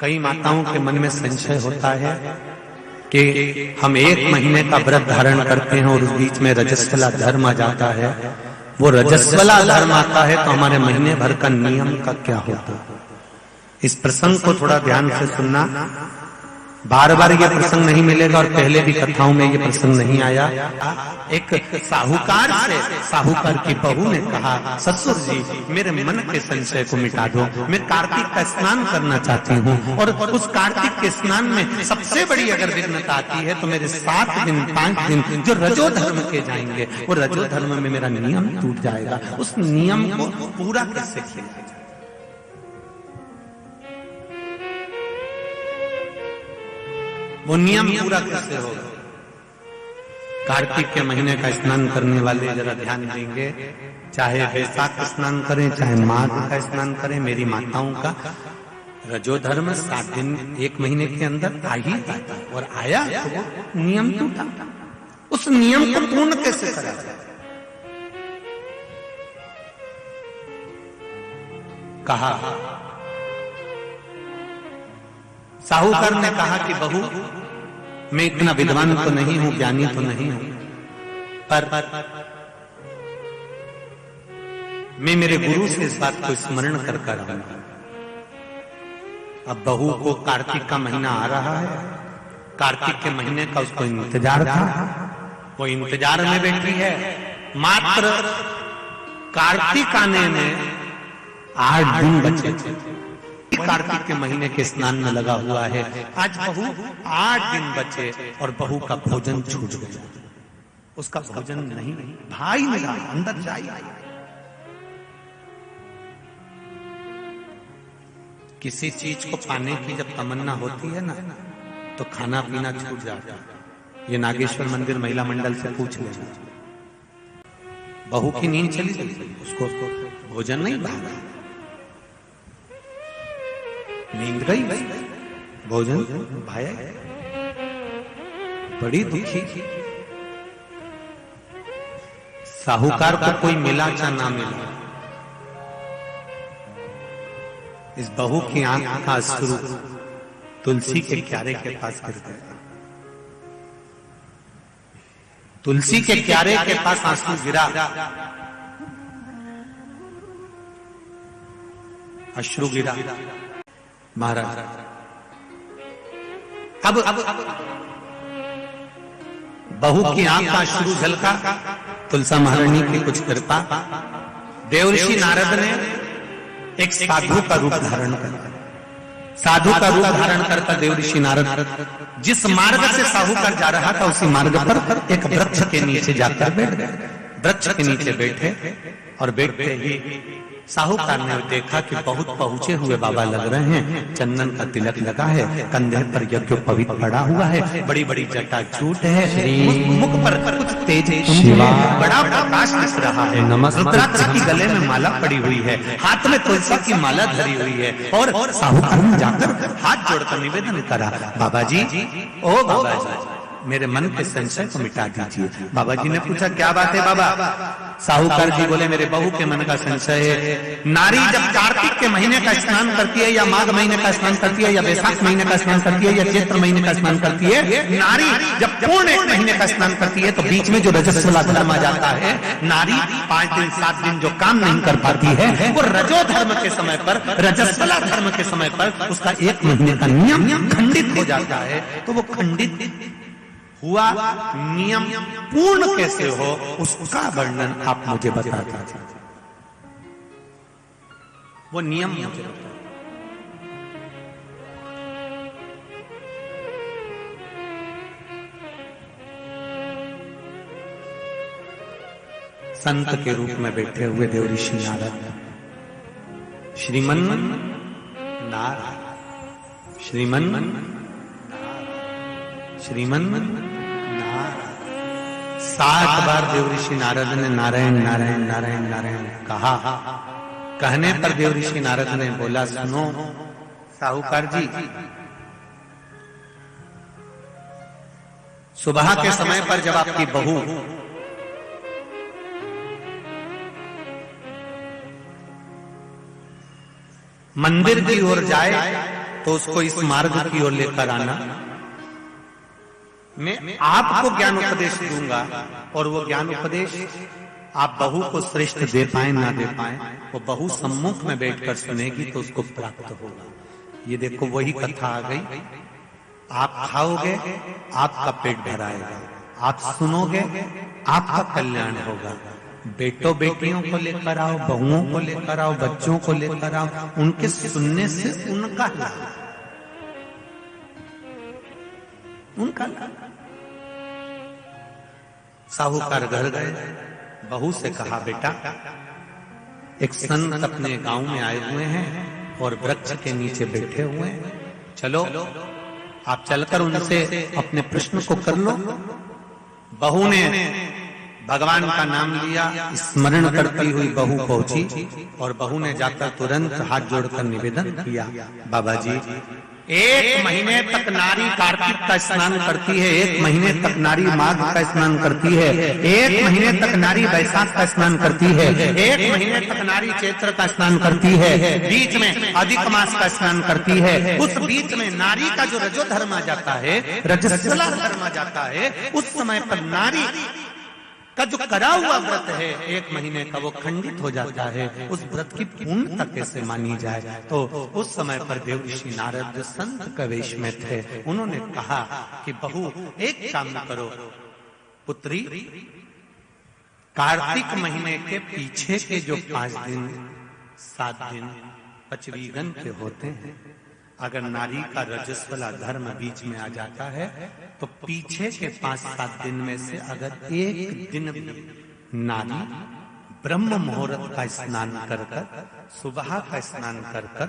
कई माताओं के मन में संशय होता है कि हम 1 महीने का व्रत धारण करते हैं और उस बीच में रजस्वला धर्म आ जाता है। वो रजस्वला धर्म आता है तो हमारे महीने भर का नियम का क्या होता है? इस प्रसंग को थोड़ा ध्यान से सुनना। बार बार ये प्रसंग नहीं मिलेगा और पहले भी कथाओं में ये प्रसंग नहीं आया। एक साहूकार की बहू ने कहा, ससुर जी मेरे मन के संशय को मिटा दो, मैं कार्तिक का स्नान करना चाहती हूँ और उस कार्तिक के स्नान में सबसे बड़ी अगर विघ्नता आती है तो मेरे 7 दिन 5 दिन जो रजो धर्म के जाएंगे, वो रजो धर्म में मेरा नियम टूट जाएगा। उस नियम को पूरा कैसे किया जाए? वो नियम पूरा कैसे होगा? कार्तिक के महीने का स्नान करने वाले जरा ध्यान देंगे, चाहे वैशाख स्नान करें चाहे माघ का स्नान करें, मेरी माताओं का रजो धर्म 7 दिन 1 महीने के अंदर आ ही जाता और आया तो वो नियम टूटा। उस नियम को पूर्ण कैसे करा जाए? कहा साहूकार ने कहा कि बहू मैं इतना विद्वान तो नहीं हूं, ज्ञानी तो नहीं हूं, पर मैं मेरे गुरु से इस बात को स्मरण कर आऊंगा। अब बहू को कार्तिक का महीना आ रहा है, कार्तिक के महीने का उसको इंतजार था, वो इंतजार में बैठी है। मात्र कार्तिक आने में 8 दिन बचे थे, कार्तिक के महीने के स्नान में लगा हुआ है। आज बहू 8 दिन बचे और बहू का भोजन छूट गया, उसका भोजन नहीं भाई मिला, अंदर जाइए। किसी चीज को पाने की जब तमन्ना होती है ना तो खाना पीना छूट जाता है। ये नागेश्वर मंदिर महिला मंडल से पूछ लेना। बहू की नींद चली गई, उसको भोजन नहीं भागा, नींद गई, भोजन भाया, बड़ी दुखी। साहूकार को कोई मिला चाहे ना मिला, इस बहू की आंख का अश्रु तुलसी के क्यारे के पास गिर गया। तुलसी के क्यारे के पास आंसू गिरा, अश्रु गिरा। महाराज अब बहू की आंख का अश्रु झलका, तुलसा महारानी की कुछ कृपा, देवर्षि नारद ने एक साधु का रूप धारण कर, साधु का रूप धारण करता देवर्षि नारद जिस मार्ग से साहूकार जा रहा था उसी मार्ग पर एक वृक्ष के नीचे जाकर बैठ गए। वृक्ष के नीचे बैठे और बैठते ही साहूकार ने देखा कि बहुत पहुंचे हुए बाबा लग रहे हैं, चंदन का तिलक लगा है, कंधे पर यज्ञोपवीत पड़ा हुआ है, बड़ी बड़ी जटा जूट है, मुख पर कुछ तेज बड़ा प्रकाश दिख रहा है, रुद्राक्ष की गले में माला पड़ी हुई है, हाथ में तुलसी की माला धरी हुई है। और साहूकार ने जाकर हाथ जोड़कर निवेदन करा, बाबा जी, ओ बाबा जी, मेरे मन के संशय को मिटा दीजिए। बाबा जी ने पूछा क्या बात है बाबा? साहूकार जी बोले मेरे बहू के मन का संशय है, नारी जब कार्तिक के महीने का स्नान करती है या माघ महीने का स्नान करती है या वैशाख महीने का स्नान करती है या चैत्र महीने का स्नान करती है, नारी जब पूर्ण 1 महीने का स्नान करती है तो बीच में जो रजस्वला धर्म आ जाता है, नारी 5 दिन 7 दिन जो काम नहीं कर पाती है, वो रजो धर्म के समय पर, रजस्वला धर्म के समय पर उसका 1 महीने का नियम खंडित हो जाता है। तो वो खंडित हुआ नियम पूर्ण कैसे हो, उसका वर्णन आप मुझे बता दीजिए। वो नियम मुझे बता। संत के रूप में बैठे हुए देवर्षि नारद श्रीमन नारायण, श्रीमन श्रीमन नारायण 7 बार देवर्षि नारद ने नारायण नारायण नारायण नारायण कहा। कहने पर देवर्षि नारद ने बोला, सुनो साहूकार जी, सुबह के समय पर जब आपकी बहू मंदिर की ओर जाए तो उसको इस मार्ग की ओर लेकर आना। मैं आपको ज्ञान उपदेश दूंगा और वो ज्ञान उपदेश आप बहू को श्रेष्ठ दे पाए ना दे पाए, वो बहू सम्मुख में बैठकर सुनेगी तो उसको प्राप्त होगा। ये देखो वही कथा आ गई। आप खाओगे आपका पेट भराएगा, आप सुनोगे आपका कल्याण होगा। बेटों बेटियों को लेकर आओ, बहुओं को लेकर आओ, बच्चों को लेकर आओ, उनके सुनने से उनका लाभ, उनका लाभ। साहूकार घर गए, बहू से कहा बेटा एक संत अपने गांव में आए हुए हैं और वृक्ष के नीचे बैठे हुए हैं, चलो आप चलकर उनसे अपने प्रश्न को कर लो। बहू ने भगवान का नाम लिया, स्मरण करती हुई बहू पहुंची और बहू ने जाकर तुरंत हाथ जोड़कर निवेदन किया, बाबा जी 1 महीने तक नारी कार्तिक का स्नान करती है, 1 महीने तक नारी माघ का स्नान करती है, 1 महीने तक नारी वैशाख का स्नान करती है, 1 महीने तक नारी चैत्र का स्नान करती है, बीच में अधिक मास का स्नान करती है। उस बीच में नारी का जो रजो धर्म आ जाता है, रजस्वला धर्म आ जाता है, उस समय पर नारी का जो करा हुआ व्रत है 1 महीने का वो खंडित हो जाता है। उस व्रत की पूर्णता कैसे मानी जाए? तो उस समय पर देवऋषि नारद जो संत के वेश में थे, उन्होंने कहा कि बहू एक काम करो पुत्री, कार्तिक महीने के पीछे के जो 5 दिन 7 दिन पचवीगन के होते हैं, अगर नारी का रजस्वला धर्म बीच में आ जाता है तो पीछे के 5-7 दिन में से अगर 1 दिन भी नारी ब्रह्म मुहूर्त का स्नान कर कर, सुबह का स्नान कर कर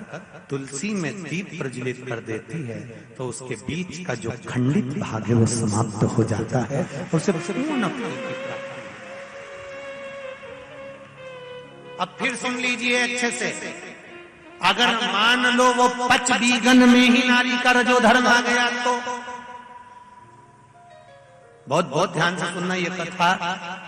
तुलसी में दीप प्रज्वलित कर देती है तो उसके बीच का जो खंडित भाग है वो समाप्त हो जाता है, उसे पूर्ण फल की प्राप्ति। अब फिर सुन लीजिए अच्छे से, अगर मान लो वो पचवीगन में ही नारी का रजो धर्म आ गया तो बहुत बहुत ध्यान से सुनना। ये कथा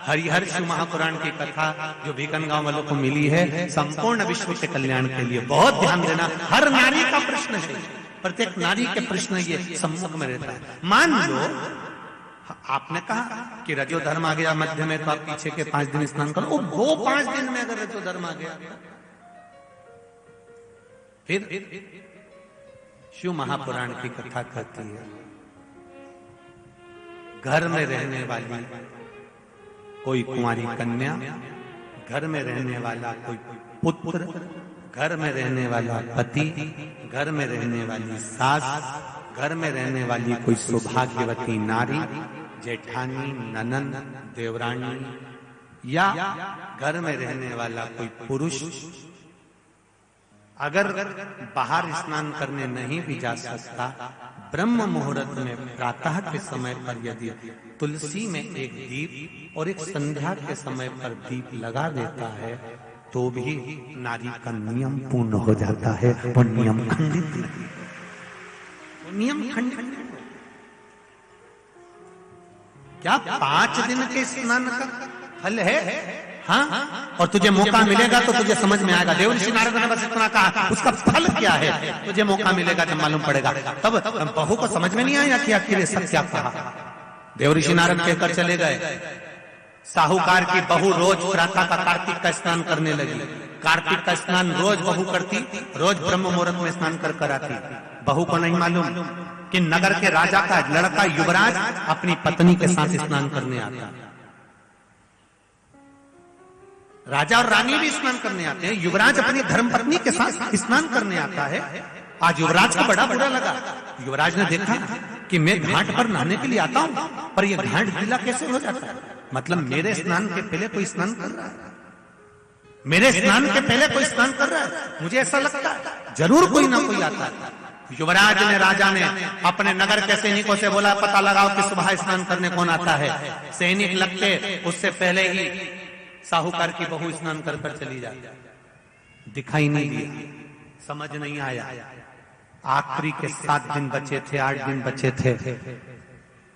हरिहर शिव महापुराण की कथा जो भीकन गांव वालों को मिली है, संपूर्ण विश्व के कल्याण के लिए बहुत ध्यान देना। हर नारी का प्रश्न है, प्रत्येक नारी के प्रश्न ये सम्मुख में रहता है। मान लो आपने कहा कि रजो धर्म आ गया मध्य में, तो आप पीछे के 5 दिन स्नान करो। वो 5 दिन में अगर रजो धर्म आ गया फिर शिव महापुराण की कथा कहती है, घर में रहने वाली कोई कुंवारी कन्या, घर में रहने वाला कोई पुत्र, घर में रहने वाला पति, घर में रहने वाली सास, घर में रहने वाली कोई सौभाग्यवती नारी, जेठानी, ननंद, देवरानी, या घर में रहने वाला कोई पुरुष अगर बाहर स्नान करने नहीं भी जा सकता, ब्रह्म मुहूर्त में प्रातः के समय पर यदि तुलसी में एक दीप और एक संध्या के समय पर दीप लगा देता है तो भी नारी का नियम पूर्ण हो जाता है, वो नियम खंडित नहीं, नियम खंडित। क्या 5 दिन के स्नान का फल है? हाँ, और तुझे मौका मिलेगा तो तुझे समझ में आएगा। देवऋषि नारद ने बस इतना कहा, उसका फल क्या है तुझे मौका मिलेगा जब मालूम पड़ेगा। तब बहू को समझ में नहीं आया कि आखिर ये सब क्या कहा। देवऋषि नारद कहकर चले गए। साहूकार की बहू रोज प्रातः का कार्तिक का स्नान करने लगी। कार्तिक का स्नान रोज बहू करती, रोज ब्रह्म मुहूर्त में स्नान कर कर आती। बहू को नहीं मालूम कि नगर के राजा का लड़का युवराज अपनी पत्नी के साथ स्नान करने आता। राजा और रानी भी स्नान करने आते हैं, युवराज अपनी धर्मपत्नी के साथ स्नान करने आता है। आज युवराज को बड़ा बुरा लगा। युवराज ने देखा कि मैं घाट पर नहाने के लिए आता हूं, पर यह घाट गीला कैसे हो जाता है? मतलब मेरे स्नान के पहले कोई स्नान कर रहा है, मेरे स्नान के पहले कोई स्नान कर रहा है। मुझे ऐसा लगता है जरूर कोई ना कोई आता है। युवराज ने, राजा ने अपने नगर के सैनिकों से बोला, पता लगाओ कि सुबह स्नान करने कौन आता है। सैनिक लगते उससे पहले ही साहूकार की बहू स्नान कर कर चली जाती। दिखाई नहीं दिया, समझ नहीं आया। आखिरी के 7 दिन बचे थे, 8 दिन बचे थे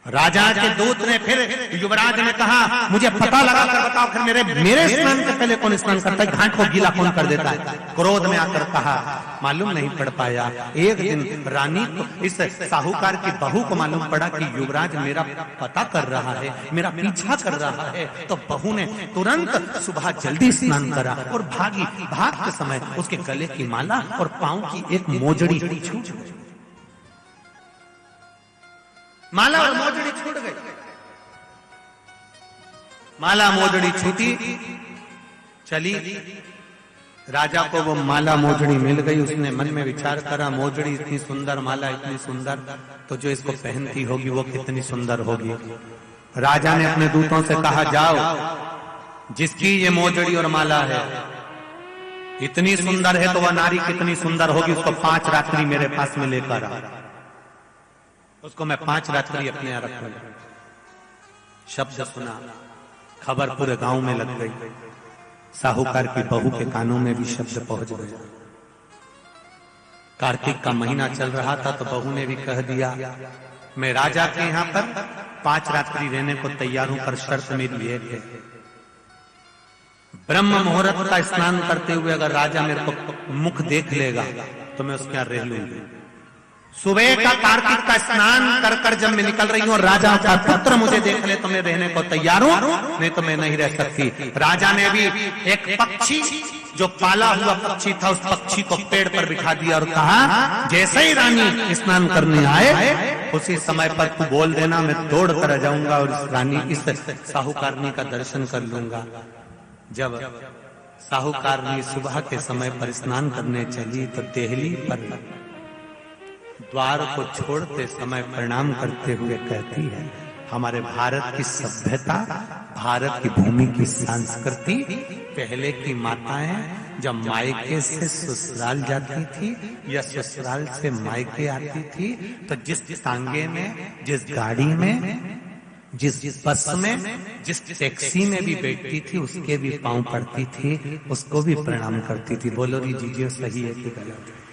राजा के दूत ने फिर युवराज ने कहा मुझे पता लगा कर बताओ फिर मेरे स्नान से पहले कौन स्नान करता है, घाट को गीला कौन कर देता है। क्रोध में आकर कहा मालूम नहीं पड़ पाया। एक दिन रानी को, इस साहूकार की बहू को मालूम पड़ा कि युवराज मेरा पता कर रहा है, मेरा पीछा कर रहा है, तो बहू ने तुरंत सुबह जल्दी स्नान करा और भागी। भागते समय उसके गले की माला और पांव की एक मोजड़ी छूट गई। माला और मोजड़ी छूट गई। माला मोजड़ी छूटी, चली। राजा को वो माला मोजड़ी मिल गई। उसने मन में विचार करा मोजड़ी इतनी सुंदर, माला इतनी सुंदर, तो जो इसको पहनती होगी वो कितनी सुंदर होगी। राजा ने अपने दूतों से कहा जाओ, जिसकी ये मोजड़ी और माला है इतनी सुंदर है तो वह नारी कितनी सुंदर होगी, उसको 5 रात्रि मेरे पास में लेकर आ। उसको मैं 5 रात्रि अपने यहां रखूंगा। शब्द सुना, खबर पूरे गांव में लग गई। साहूकार की बहू के कानों में भी शब्द पहुंच गया। कार्तिक का महीना चल रहा था तो बहू ने भी कह दिया मैं राजा के यहां पर 5 रात्रि रहने को तैयार हूं, पर शर्त मेरी एक है, ब्रह्म मुहूर्त का स्नान करते हुए अगर राजा मेरे को मुख देख लेगा तो मैं उसके यहां रह लूंगी। सुबह का कार्तिक का स्नान कर कर जब मैं निकल रही हूं और राजा का पुत्र मुझे देख ले तो मैं रहने को तैयार हूं, नहीं तो मैं नहीं रह सकती। राजा ने भी एक पक्षी, जो पाला हुआ पक्षी था, उस पक्षी को पेड़ पर बिठा दिया और कहा जैसे ही रानी स्नान करने आए उसी समय पर तू बोल देना, मैं दौड़ कर आ जाऊंगा और इस रानी, इस साहूकारनी का दर्शन कर लूंगा। जब साहूकारनी सुबह के समय पर स्नान करने चली तो देहली पर द्वार को छोड़ते समय प्रणाम करते हुए कहती है हमारे भारत की सभ्यता, भारत की भूमि की संस्कृति, पहले की माताएं जब मायके से ससुराल जाती थी या ससुराल से मायके आती थी तो जिस तांगे में, जिस गाड़ी में, जिस बस में, जिस टैक्सी में भी बैठती थी उसके भी पांव पड़ती थी, उसको भी प्रणाम करती थी। बोलो दीजिए सही है कि गलत है?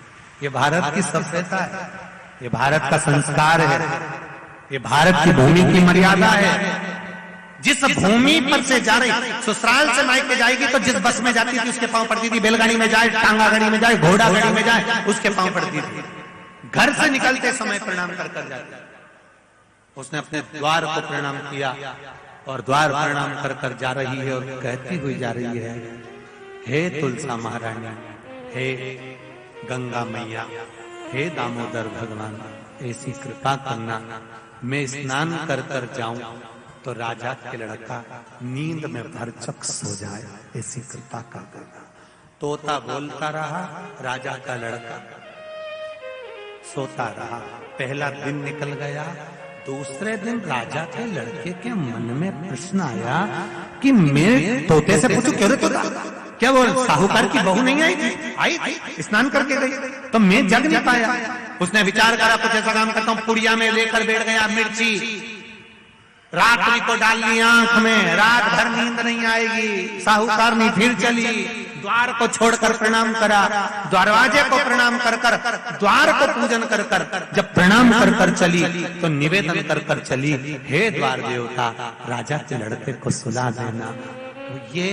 ये भारत की सभ्यता है, ये भारत का संस्कार है, ये भारत की भूमि की मर्यादा है। जिस भूमि पर से जा रही, ससुराल से मायके जाएगी तो जिस बस में जाती थी उसके पांव पड़ती थी, बैलगाड़ी में जाए, टांगा गाड़ी में जाए, घोड़ा गाड़ी में जाए, उसके पांव पड़ती थी। घर से निकलते समय प्रणाम कर कर जाती। उसने अपने द्वार को प्रणाम किया और द्वार प्रणाम कर कर जा रही है और कहती हुई जा रही है हे तुलसा महारानी, हे गंगा मैया, हे दामोदर भगवान, ऐसी कृपा करना मैं स्नान कर कर जाऊं तो राजा के लड़का नींद में भरचक सो जाए, ऐसी कृपा कर देना। तोता बोलता रहा, राजा का लड़का सोता रहा। पहला दिन निकल गया। दूसरे दिन राजा के लड़के के मन में प्रश्न आया कि मैं तोते से पूछूं, क्यों रे तोता, क्या वो साहूकार की बहू नहीं आई थी? आई थी, स्नान करके गई, तो मैं जग नहीं पाया। उसने विचार करा कुछ ऐसा काम करता हूं, पुड़िया में लेकर बैठ गया मिर्ची, रात्रि को डाल ली आंख में, रात भर नींद नहीं आएगी। साहूकारनी फिर चली, द्वार को छोड़कर प्रणाम करा, दरवाजे को प्रणाम कर कर, द्वार को पूजन कर कर, जब प्रणाम कर कर चली तो निवेदन कर कर चली, हे द्वार देवता, राजा के लड़के को सुला देना। तो ये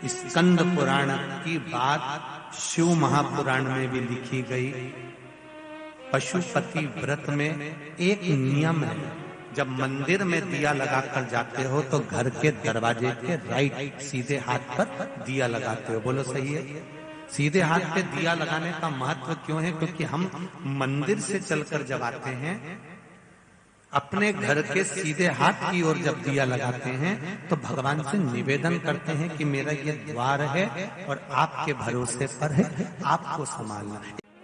स्कंद पुराण की बात शिव महापुराण में भी लिखी गई। पशुपति व्रत में एक नियम है, जब मंदिर में दिया लगाकर जाते हो तो घर के दरवाजे के राइट सीधे हाथ पर दिया लगाते हो। बोलो सही है? सीधे हाथ पे दिया लगाने का महत्व क्यों है? क्योंकि हम मंदिर से चलकर जब आते हैं, अपने घर के सीधे हाथ की ओर जब दिया लगाते हैं तो भगवान से निवेदन करते हैं कि मेरा ये द्वार है और आपके भरोसे पर है, आपको संभालना।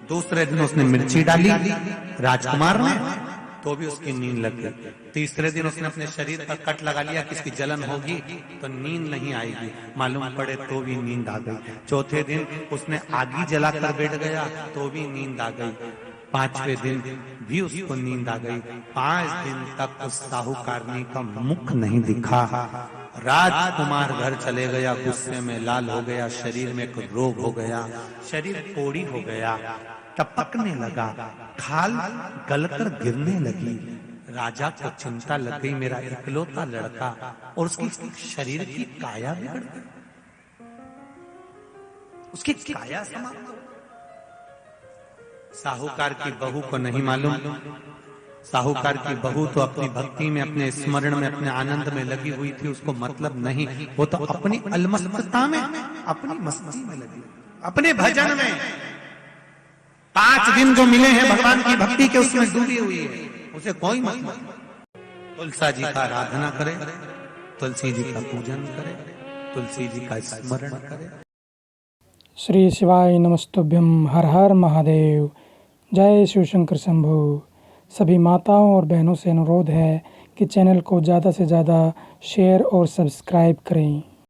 दूसरे दिन उसने मिर्ची डाली राजकुमार ने, तो भी उसकी नींद लग गई। तीसरे दिन उसने अपने शरीर पर कट लगा लिया, किसकी जलन होगी तो नींद नहीं आएगी, मालूम पड़े तो भी नींद आ गई। चौथे दिन उसने आगी जलाकर बैठ गया तो भी नींद आ गई। पांचवें दिन भी उसको नींद आ गई। 5 दिन तक उस साहूकारनी का मुख नहीं दिखा। राजकुमार घर चले गया, गुस्से में लाल हो गया, शरीर में कोई रोग हो गया, शरीर कोड़ी हो गया, टपकने लगा, खाल गलकर गिरने लगी। राजा को चिंता लग गई, मेरा इकलौता लड़का और उसकी शरीर की काया बिगड़ गई, उसकी काया समाप्त हो। साहूकार की बहू को नहीं मालूम, साहूकार की बहू तो अपनी भक्ति में, अपने स्मरण में, अपने आनंद में लगी हुई थी, उसको मतलब नहीं, वो तो अपनी अलमस्तता में, अपनी मस्ती में लगी, अपने भजन में 5 दिन जो मिले हैं भगवान की भक्ति के उसमें डूबी हुई है, उसे कोई मतलब। तुलसा जी का आराधना करे, तुलसी जी का पूजन करे, तुलसी जी का स्मरण करे। श्री शिवाय नमस्तुभ्यं। हर हर महादेव। जय शिव शंकर शंभु। सभी माताओं और बहनों से अनुरोध है कि चैनल को ज़्यादा से ज़्यादा शेयर और सब्सक्राइब करें।